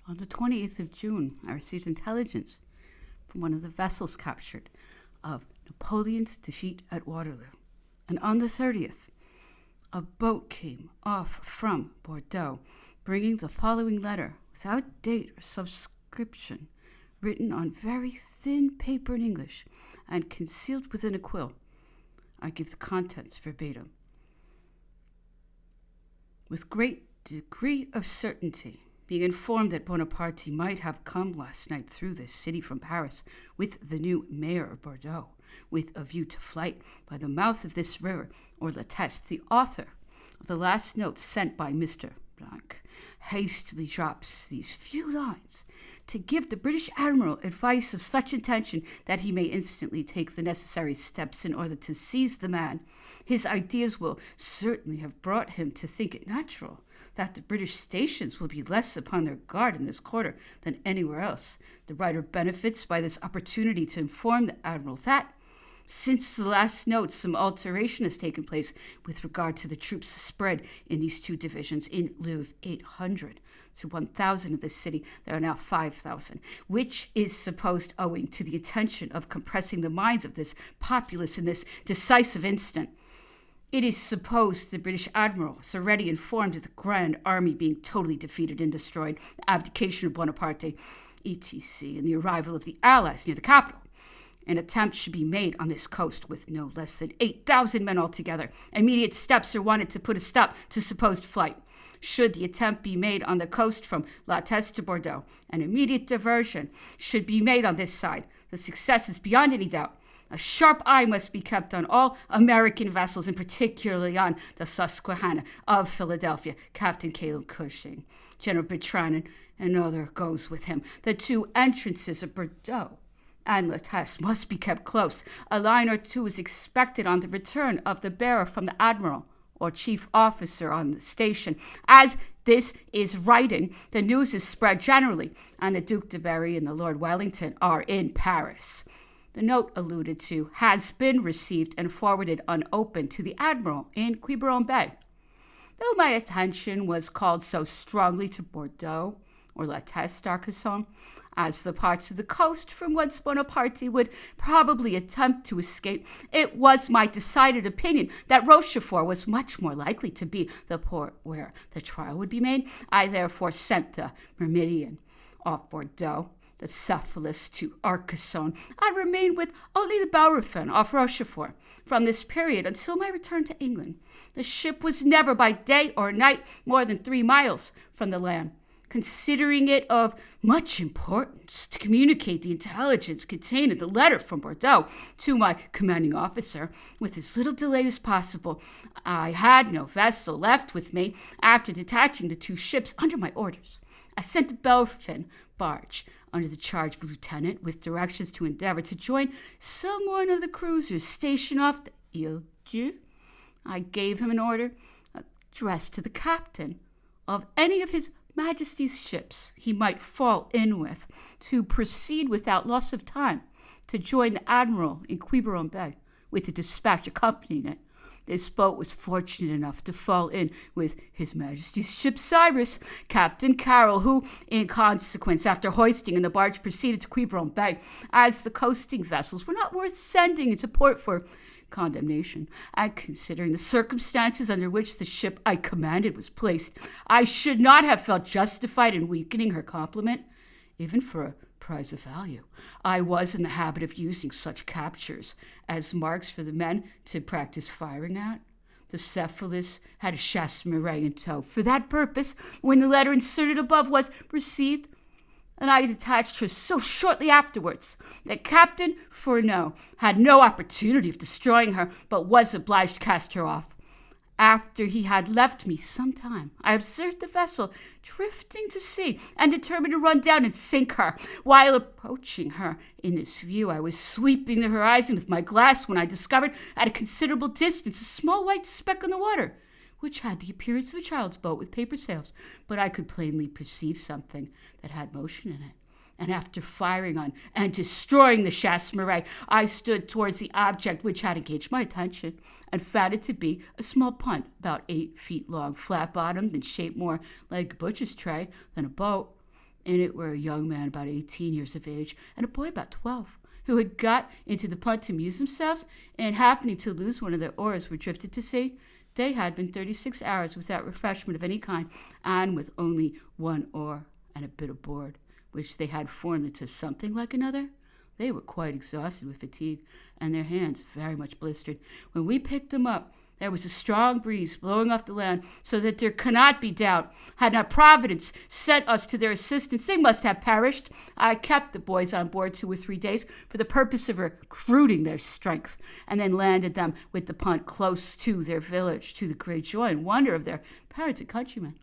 On the 28th of June, I received intelligence from one of the vessels captured of Napoleon's defeat at Waterloo. And on the 30th, a boat came off from Bordeaux, bringing the following letter, without date or subscription, written on very thin paper in English and concealed within a quill. I give the contents verbatim. With great degree of certainty, being informed that Bonaparte might have come last night through this city from Paris with the new mayor of Bordeaux, with a view to flight by the mouth of this river, or La Teste, the author of the last note sent by Mr. Blanc, hastily drops these few lines to give the British Admiral advice of such intention that he may instantly take the necessary steps in order to seize the man. His ideas will certainly have brought him to think it natural that the British stations will be less upon their guard in this quarter than anywhere else. The writer benefits by this opportunity to inform the Admiral that, since the last note, some alteration has taken place with regard to the troops spread in these two divisions. In lieu of 800 to 1,000 of this city, there are now 5,000, which is supposed owing to the intention of compressing the minds of this populace in this decisive instant. It is supposed the British Admiral is already informed of the grand army being totally defeated and destroyed, the abdication of Bonaparte, etc., and the arrival of the Allies near the capital. An attempt should be made on this coast with no less than 8,000 men altogether. Immediate steps are wanted to put a stop to supposed flight. Should the attempt be made on the coast from La Teste to Bordeaux, an immediate diversion should be made on this side. The success is beyond any doubt. A sharp eye must be kept on all American vessels, and particularly on the Susquehanna of Philadelphia, Captain Caleb Cushing, General Bertrand, and other goes with him. The two entrances of Bordeaux and La Teste must be kept close. A line or two is expected on the return of the bearer from the admiral or chief officer on the station. As this is writing, the news is spread generally, and the Duke de Berry and the Lord Wellington are in Paris. The note alluded to has been received and forwarded unopened to the admiral in Quiberon Bay. Though my attention was called so strongly to Bordeaux, or La Teste d'Arcasson, as the parts of the coast from whence Bonaparte would probably attempt to escape, it was my decided opinion that Rochefort was much more likely to be the port where the trial would be made. I therefore sent the Myrmidon off Bordeaux, the Cephalus to Arcasson. I remained with only the Bellerophon off Rochefort. From this period until my return to England, the ship was never by day or night more than 3 miles from the land. Considering it of much importance to communicate the intelligence contained in the letter from Bordeaux to my commanding officer with as little delay as possible, I had no vessel left with me after detaching the 2 ships under my orders. I sent the Bellerophon barge under the charge of a lieutenant with directions to endeavor to join some one of the cruisers stationed off the Ile Dieu. I gave him an order addressed to the captain of any of his Majesty's ships he might fall in with, to proceed without loss of time to join the admiral in Quiberon Bay, with the dispatch accompanying it. This boat was fortunate enough to fall in with His Majesty's ship Cyrus, Captain Carroll, who, in consequence, after hoisting in the barge, proceeded to Quiberon Bay, as the coasting vessels were not worth sending into port for condemnation, and considering the circumstances under which the ship I commanded was placed, I should not have felt justified in weakening her complement, even for a prize of value. I was in the habit of using such captures as marks for the men to practice firing at. The Cephalus had a chasse-maree in tow for that purpose when the letter inserted above was received, and I detached her so shortly afterwards that Captain Fourneau had no opportunity of destroying her, but was obliged to cast her off. After he had left me some time, I observed the vessel drifting to sea and determined to run down and sink her. While approaching her in this view, I was sweeping the horizon with my glass when I discovered at a considerable distance a small white speck on the water, which had the appearance of a child's boat with paper sails, but I could plainly perceive something that had motion in it. And after firing on and destroying the chasse-maree, I stood towards the object which had engaged my attention, and found it to be a small punt about 8 feet long, flat-bottomed, and shaped more like a butcher's tray than a boat. In it were a young man about 18 years of age and a boy about 12, who had got into the punt to amuse themselves, and happening to lose one of their oars were drifted to sea. They had been 36 hours without refreshment of any kind, and with only one oar and a bit of board, which they had formed into something like another. They were quite exhausted with fatigue, and their hands very much blistered. When we picked them up, there was a strong breeze blowing off the land, so that there cannot be doubt, had not Providence sent us to their assistance, they must have perished. I kept the boys on board 2 or 3 days for the purpose of recruiting their strength, and then landed them with the punt close to their village, to the great joy and wonder of their parents and countrymen.